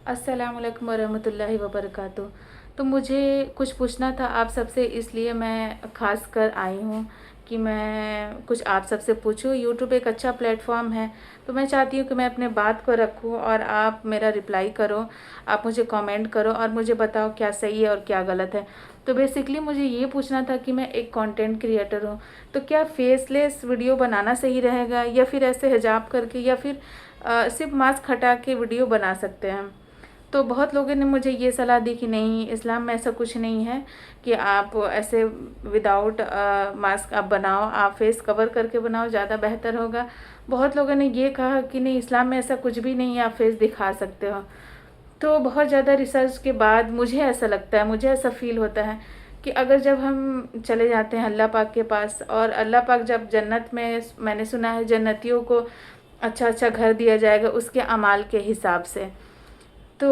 अस्सलाम वालेकुम वरहमतुल्लाहि वबरकातुह। तो मुझे कुछ पूछना था आप सबसे, इसलिए मैं ख़ास कर आई हूँ कि मैं कुछ आप सबसे पूछूँ। यूट्यूब एक अच्छा प्लेटफॉर्म है, तो मैं चाहती हूँ कि मैं अपने बात को रखूँ और आप मेरा रिप्लाई करो, आप मुझे कमेंट करो और मुझे बताओ क्या सही है और क्या गलत है। तो बेसिकली मुझे ये पूछना था कि मैं एक कंटेंट क्रिएटर हूँ, तो क्या फेसलेस वीडियो बनाना सही रहेगा या फिर ऐसे हिजाब करके या फिर सिर्फ मास्क हटा के वीडियो बना सकते हैं। तो बहुत लोगों ने मुझे ये सलाह दी कि नहीं, इस्लाम में ऐसा कुछ नहीं है कि आप ऐसे विदाउट मास्क आप बनाओ, आप फेस कवर करके बनाओ, ज़्यादा बेहतर होगा। बहुत लोगों ने ये कहा कि नहीं, इस्लाम में ऐसा कुछ भी नहीं है, आप फेस दिखा सकते हो। तो बहुत ज़्यादा रिसर्च के बाद मुझे ऐसा लगता है, मुझे ऐसा फ़ील होता है कि अगर जब हम चले जाते हैं अल्लाह पाक के पास, और अल्लाह पाक जब जन्नत में, मैंने सुना है जन्नतियों को अच्छा अच्छा घर दिया जाएगा उसके अमाल के हिसाब से, तो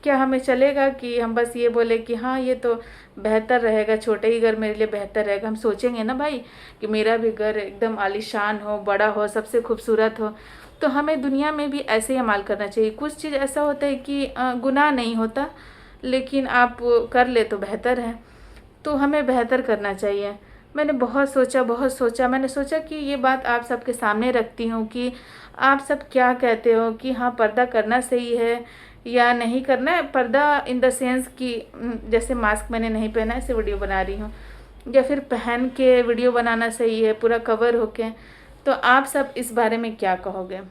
क्या हमें चलेगा कि हम बस ये बोले कि हाँ ये तो बेहतर रहेगा, छोटे ही घर मेरे लिए बेहतर रहेगा। हम सोचेंगे ना भाई कि मेरा भी घर एकदम आलीशान हो, बड़ा हो, सबसे खूबसूरत हो। तो हमें दुनिया में भी ऐसे ही अमाल करना चाहिए। कुछ चीज़ ऐसा होता है कि गुनाह नहीं होता, लेकिन आप कर ले तो बेहतर है, तो हमें बेहतर करना चाहिए। मैंने बहुत सोचा, मैंने सोचा कि ये बात आप सबके सामने रखती हूँ कि आप सब क्या कहते हो कि हाँ पर्दा करना सही है या नहीं करना है। पर्दा इन द सेंस कि जैसे मास्क मैंने नहीं पहना, ऐसे वीडियो बना रही हूँ, या फिर पहन के वीडियो बनाना सही है पूरा कवर होके। तो आप सब इस बारे में क्या कहोगे?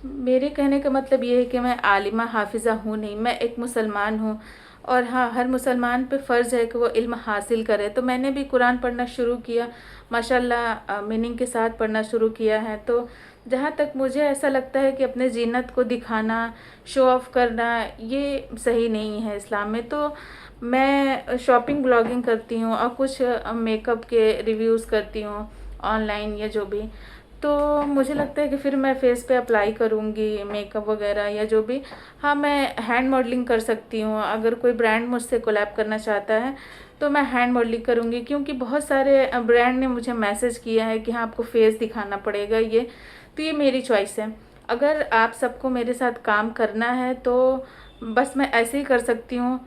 मेरे कहने का मतलब ये है कि मैं आलिमा हाफिज़ा हूँ नहीं, मैं एक मुसलमान हूँ। और हाँ, हर मुसलमान पे फ़र्ज़ है कि वो इल्म हासिल करे। तो मैंने भी कुरान पढ़ना शुरू किया, माशाल्लाह मीनिंग के साथ पढ़ना शुरू किया है। तो जहाँ तक मुझे ऐसा लगता है कि अपने जीनत को दिखाना, शो ऑफ़ करना, ये सही नहीं है इस्लाम में। तो मैं शॉपिंग ब्लॉगिंग करती हूँ और कुछ मेकअप के रिव्यूज़ करती हूँ ऑनलाइन या जो भी। तो मुझे लगता है कि फिर मैं फेस पे अप्लाई करूँगी मेकअप वगैरह या जो भी। हाँ, मैं हैंड मॉडलिंग कर सकती हूँ, अगर कोई ब्रांड मुझसे कोलैब करना चाहता है तो मैं हैंड मॉडलिंग करूँगी, क्योंकि बहुत सारे ब्रांड ने मुझे मैसेज किया है कि हाँ आपको फेस दिखाना पड़ेगा ये। तो ये मेरी चॉइस है। अगर आप सबको मेरे साथ काम करना है तो बस मैं ऐसे ही कर सकती हूँ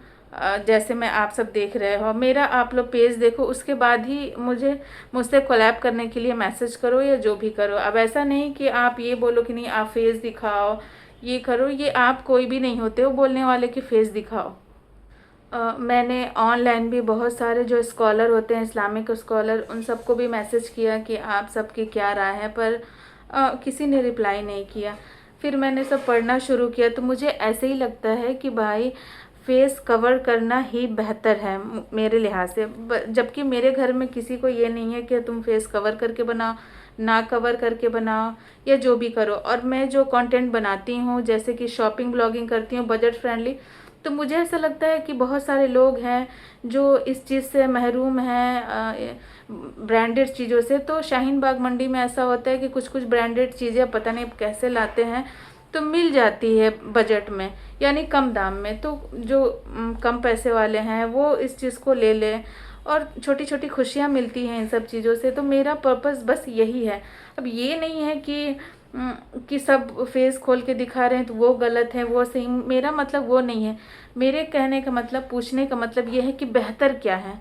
जैसे मैं आप सब देख रहे हो। मेरा आप लोग पेज देखो, उसके बाद ही मुझसे कोलैब करने के लिए मैसेज करो या जो भी करो। अब ऐसा नहीं कि आप ये बोलो कि नहीं आप फेस दिखाओ, ये करो, ये आप कोई भी नहीं होते हो बोलने वाले कि फेस दिखाओ। मैंने ऑनलाइन भी बहुत सारे जो स्कॉलर होते हैं, इस्लामिक स्कॉलर, उन सबको भी मैसेज किया कि आप सबकी क्या राय है, पर किसी ने रिप्लाई नहीं किया। फिर मैंने सब पढ़ना शुरू किया, तो मुझे ऐसे ही लगता है कि भाई फेस कवर करना ही बेहतर है मेरे लिहाज से। जबकि मेरे घर में किसी को ये नहीं है कि तुम फेस कवर करके बनाओ, ना कवर करके बनाओ या जो भी करो। और मैं जो कंटेंट बनाती हूँ, जैसे कि शॉपिंग ब्लॉगिंग करती हूँ बजट फ्रेंडली, तो मुझे ऐसा लगता है कि बहुत सारे लोग हैं जो इस चीज़ से महरूम हैं, ब्रांडेड चीज़ों से। तो शाहीन बाग मंडी में ऐसा होता है कि कुछ कुछ ब्रांडेड चीज़ें पता नहीं कैसे लाते हैं, तो मिल जाती है बजट में, यानी कम दाम में। तो जो कम पैसे वाले हैं वो इस चीज़ को ले लें, और छोटी छोटी खुशियाँ मिलती हैं इन सब चीज़ों से। तो मेरा पर्पस बस यही है। अब ये नहीं है कि सब फेस खोल के दिखा रहे हैं तो वो गलत है, वो सही, मेरा मतलब वो नहीं है। मेरे कहने का मतलब, पूछने का मतलब ये है कि बेहतर क्या है,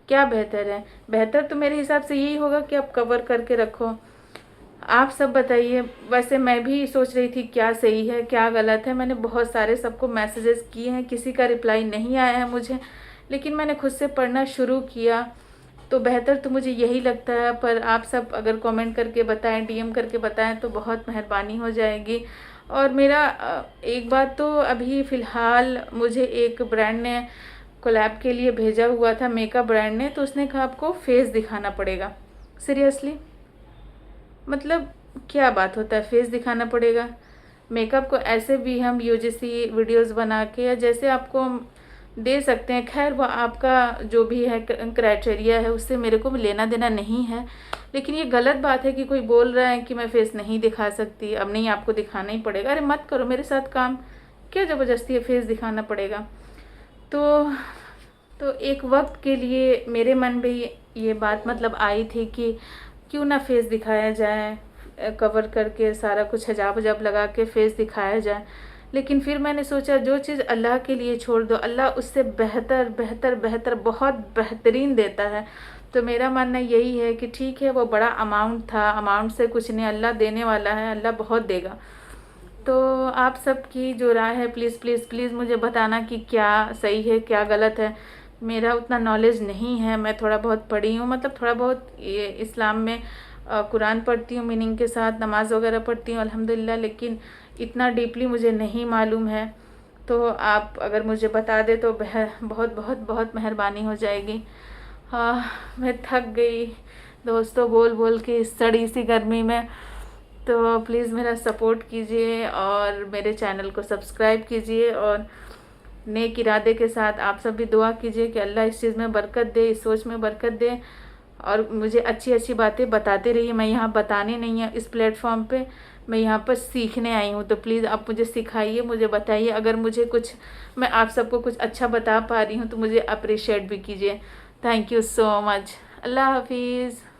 क्या बेहतर है। बेहतर तो मेरे हिसाब से यही होगा कि आप कवर करके रखो। आप सब बताइए। वैसे मैं भी सोच रही थी क्या सही है क्या गलत है। मैंने बहुत सारे सबको मैसेजेस किए हैं, किसी का रिप्लाई नहीं आया है मुझे, लेकिन मैंने खुद से पढ़ना शुरू किया। तो बेहतर तो मुझे यही लगता है, पर आप सब अगर कमेंट करके बताएं, डीएम करके बताएं तो बहुत मेहरबानी हो जाएगी। और मेरा एक बात तो अभी फ़िलहाल मुझे एक ब्रांड ने कोलैब के लिए भेजा हुआ था, मेकअप ब्रांड ने, तो उसने कहा आपको फेस दिखाना पड़ेगा। सीरियसली, मतलब क्या बात होता है फेस दिखाना पड़ेगा? मेकअप को ऐसे भी हम यूजीसी वीडियोस बना के या जैसे आपको हम दे सकते हैं। खैर वो आपका जो भी है क्राइटेरिया है, उससे मेरे को भी लेना देना नहीं है। लेकिन ये गलत बात है कि कोई बोल रहा है कि मैं फेस नहीं दिखा सकती, अब नहीं आपको दिखाना ही पड़ेगा। अरे मत करो मेरे साथ काम, क्या ज़बरदस्ती है फेस दिखाना पड़ेगा। तो एक वक्त के लिए मेरे मन में ये बात मतलब आई थी कि क्यों ना फेस दिखाया जाए, कवर करके सारा कुछ हिजाब विजाब लगा के फेस दिखाया जाए। लेकिन फिर मैंने सोचा जो चीज़ अल्लाह के लिए छोड़ दो, अल्लाह उससे बेहतर बेहतर बेहतर बहुत बेहतरीन देता है। तो मेरा मानना यही है कि ठीक है, वो बड़ा अमाउंट था, अमाउंट से कुछ नहीं, अल्लाह देने वाला है, अल्लाह बहुत देगा। तो आप सबकी जो राय है प्लीज़ प्लीज़ प्लीज़ मुझे बताना कि क्या सही है क्या गलत है। मेरा उतना नॉलेज नहीं है, मैं थोड़ा बहुत पढ़ी हूँ, मतलब थोड़ा बहुत ये इस्लाम में कुरान पढ़ती हूँ मीनिंग के साथ, नमाज़ वगैरह पढ़ती हूँ अल्हम्दुलिल्लाह, लेकिन इतना डीपली मुझे नहीं मालूम है। तो आप अगर मुझे बता दे तो बहुत बहुत बहुत मेहरबानी हो जाएगी। हाँ, मैं थक गई दोस्तों बोल बोल के इस सड़ी सी गर्मी में। तो प्लीज़ मेरा सपोर्ट कीजिए और मेरे चैनल को सब्सक्राइब कीजिए, और नेक इरादे के साथ आप सब भी दुआ कीजिए कि अल्लाह इस चीज़ में बरकत दे, इस सोच में बरकत दे, और मुझे अच्छी अच्छी बातें बताते रहिए। मैं यहाँ बताने नहीं है इस प्लेटफॉर्म पे, मैं यहाँ पर सीखने आई हूँ। तो प्लीज़ आप मुझे सिखाइए, मुझे बताइए, अगर मुझे कुछ, मैं आप सबको कुछ अच्छा बता पा रही हूँ तो मुझे अप्रिशिएट भी कीजिए। Thank you so much. अल्लाह हाफिज़।